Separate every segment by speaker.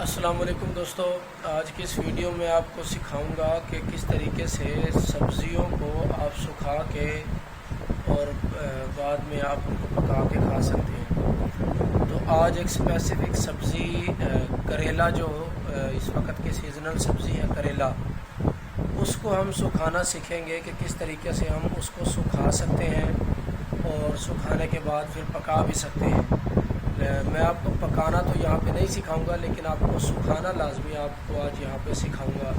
Speaker 1: अस्सलाम वालेकुम दोस्तों, आज की इस वीडियो में आपको सिखाऊंगा कि किस तरीके से सब्ज़ियों को आप सुखा के और बाद में आप उनको पका के खा सकते हैं। तो आज एक स्पेसिफ़िक सब्ज़ी करेला जो इस वक्त की सीज़नल सब्ज़ी है करेला, उसको हम सुखाना सीखेंगे कि किस तरीके से हम उसको सुखा सकते हैं और सुखाने के बाद फिर पका भी सकते हैं। मैं आपको पकाना तो यहाँ पे नहीं सिखाऊंगा, लेकिन आपको सुखाना लाजमी आपको आज यहाँ पे सिखाऊंगा।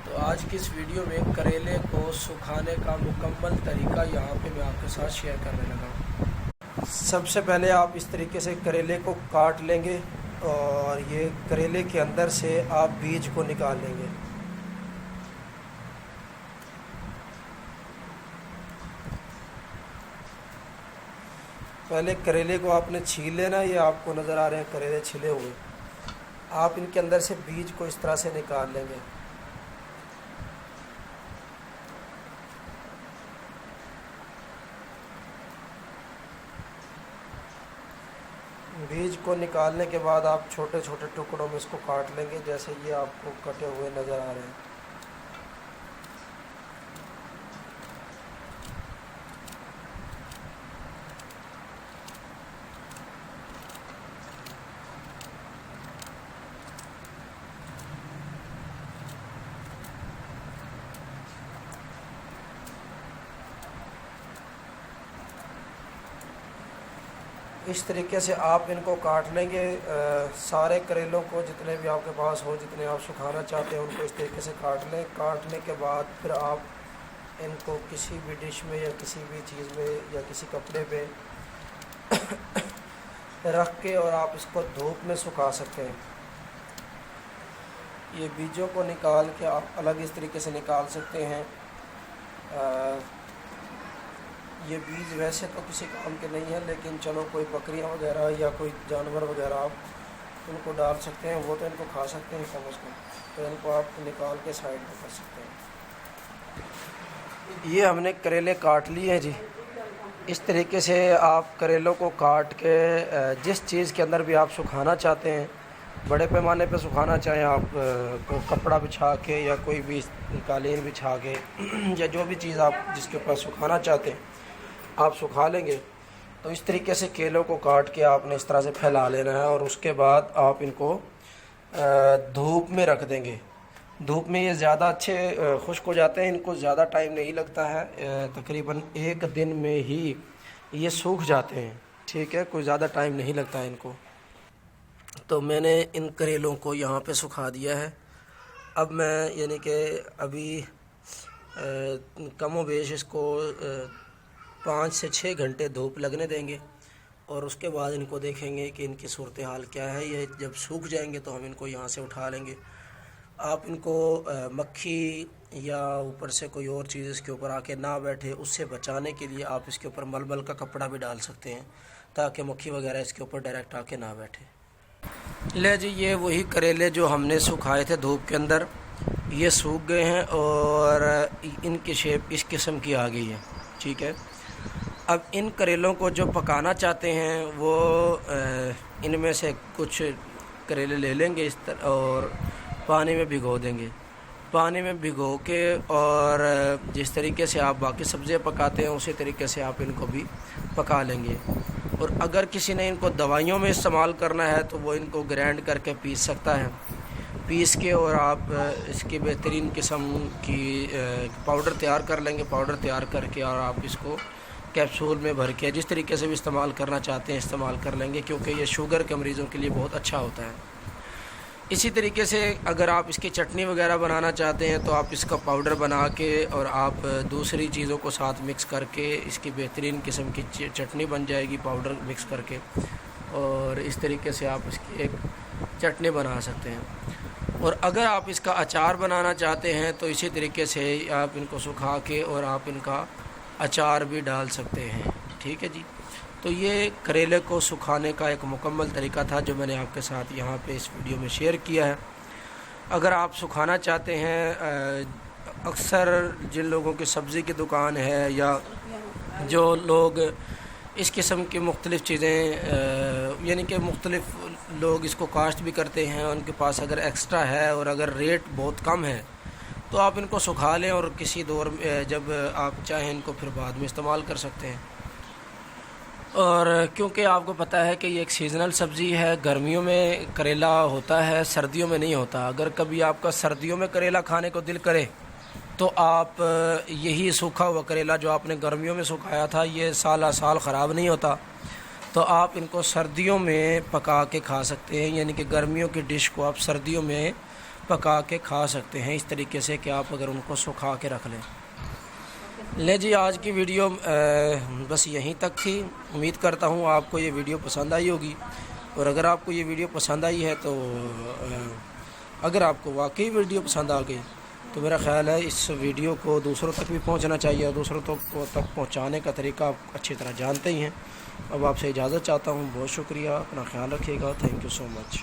Speaker 1: तो आज की इस वीडियो में करेले को सुखाने का मुकम्मल तरीका यहाँ पे मैं आपके साथ शेयर करने लगा हूँ। सबसे पहले आप इस तरीके से करेले को काट लेंगे और ये करेले के अंदर से आप बीज को निकाल लेंगे। पहले करेले को आपने छील लेना। ये आपको नज़र आ रहे हैं करेले छिले हुए। आप इनके अंदर से बीज को इस तरह से निकाल लेंगे। बीज को निकालने के बाद आप छोटे छोटे टुकड़ों में इसको काट लेंगे, जैसे ये आपको कटे हुए नज़र आ रहे हैं। इस तरीके से आप इनको काट लेंगे। सारे करेलों को जितने भी आपके पास हो, जितने आप सुखाना चाहते हैं, उनको इस तरीके से काट लें। काटने के बाद फिर आप इनको किसी भी डिश में या किसी भी चीज़ में या किसी कपड़े पे रख के और आप इसको धूप में सुखा सकते हैं। ये बीजों को निकाल के आप अलग इस तरीके से निकाल सकते हैं। ये बीज वैसे तो किसी काम के नहीं है, लेकिन चलो कोई बकरियां वगैरह या कोई जानवर वगैरह आप उनको डाल सकते हैं, वो तो इनको खा सकते हैं कम से कम, तो इनको आप निकाल के साइड में कर सकते हैं। ये हमने करेले काट लिए हैं जी। इस तरीके से आप करेलों को काट के जिस चीज़ के अंदर भी आप सुखाना चाहते हैं, बड़े पैमाने पे सुखाना चाहें आप को कपड़ा बिछा के या कोई भी कालीन बिछा के या जो भी चीज़ आप जिसके ऊपर सुखाना चाहते हैं आप सुखा लेंगे। तो इस तरीके से केलों को काट के आपने इस तरह से फैला लेना है और उसके बाद आप इनको धूप में रख देंगे। धूप में ये ज़्यादा अच्छे खुश्क हो जाते हैं, इनको ज़्यादा टाइम नहीं लगता है, तकरीबन 1 दिन में ही ये सूख जाते हैं। ठीक है, कोई ज़्यादा टाइम नहीं लगता है इनको। तो मैंने इन करेलों को यहाँ पे सुखा दिया है। अब मैं यानी कि अभी कमो बेश इसको 5 से 6 घंटे धूप लगने देंगे और उसके बाद इनको देखेंगे कि इनकी सूरत हाल क्या है। ये जब सूख जाएंगे तो हम इनको यहाँ से उठा लेंगे। आप इनको मक्खी या ऊपर से कोई और चीज़ इसके ऊपर आके ना बैठे, उससे बचाने के लिए आप इसके ऊपर मलमल का कपड़ा भी डाल सकते हैं ताकि मक्खी वगैरह इसके ऊपर डायरेक्ट आके ना बैठे। ले जी, ये वही करेले जो हमने सुखाए थे धूप के अंदर, ये सूख गए हैं और इनकी शेप इस किस्म की आ गई है। ठीक है, अब इन करेलों को जो पकाना चाहते हैं वो इनमें से कुछ करेले ले लेंगे इस तरह और पानी में भिगो देंगे। पानी में भिगो के और जिस तरीके से आप बाकी सब्ज़ियाँ पकाते हैं उसी तरीके से आप इनको भी पका लेंगे। और अगर किसी ने इनको दवाइयों में इस्तेमाल करना है तो वो इनको ग्राइंड करके पीस सकता है। पीस के और आप इसकी बेहतरीन किस्म की पाउडर तैयार कर लेंगे। पाउडर तैयार करके और आप इसको कैप्सूल में भर के जिस तरीके से भी इस्तेमाल करना चाहते हैं इस्तेमाल कर लेंगे, क्योंकि ये शुगर के मरीज़ों के लिए बहुत अच्छा होता है। इसी तरीके से अगर आप इसकी चटनी वगैरह बनाना चाहते हैं तो आप इसका पाउडर बना के और आप दूसरी चीज़ों को साथ मिक्स करके इसकी बेहतरीन किस्म की चटनी बन जाएगी पाउडर मिक्स करके, और इस तरीके से आप इसकी एक चटनी बना सकते हैं। और अगर आप इसका अचार बनाना चाहते हैं तो इसी तरीके से आप इनको सुखा के और आप इनका अचार भी डाल सकते हैं। ठीक है जी, तो ये करेले को सुखाने का एक मुकम्मल तरीका था जो मैंने आपके साथ यहाँ पे इस वीडियो में शेयर किया है। अगर आप सुखाना चाहते हैं, अक्सर जिन लोगों की सब्ज़ी की दुकान है या जो लोग इस किस्म की मुख्तलिफ़ चीज़ें यानी कि मुख्तलिफ़ लोग इसको काश्त भी करते हैं, उनके पास अगर एक्स्ट्रा है और अगर रेट बहुत कम है तो आप इनको सुखा लें और किसी दौर में जब आप चाहें इनको फिर बाद में इस्तेमाल कर सकते हैं। और क्योंकि आपको पता है कि ये एक सीज़नल सब्ज़ी है, गर्मियों में करेला होता है, सर्दियों में नहीं होता। अगर कभी आपका सर्दियों में करेला खाने को दिल करे तो आप यही सूखा हुआ करेला जो आपने गर्मियों में सुखाया था, ये साल साल ख़राब नहीं होता, तो आप इनको सर्दियों में पका के खा सकते हैं। यानी कि गर्मियों की डिश को आप सर्दियों में पका के खा सकते हैं, इस तरीके से कि आप अगर उनको सुखा के रख लें। ले जी, आज की वीडियो बस यहीं तक थी। उम्मीद करता हूँ आपको ये वीडियो पसंद आई होगी, और अगर आपको ये वीडियो पसंद आई है तो अगर आपको वाकई वीडियो पसंद आ गई तो मेरा ख़्याल है इस वीडियो को दूसरों तक भी पहुंचना चाहिए, और दूसरों तक पहुंचाने का तरीका आप अच्छी तरह जानते ही हैं। अब आपसे इजाज़त चाहता हूं। बहुत शुक्रिया, अपना ख्याल रखिएगा। Thank you so much.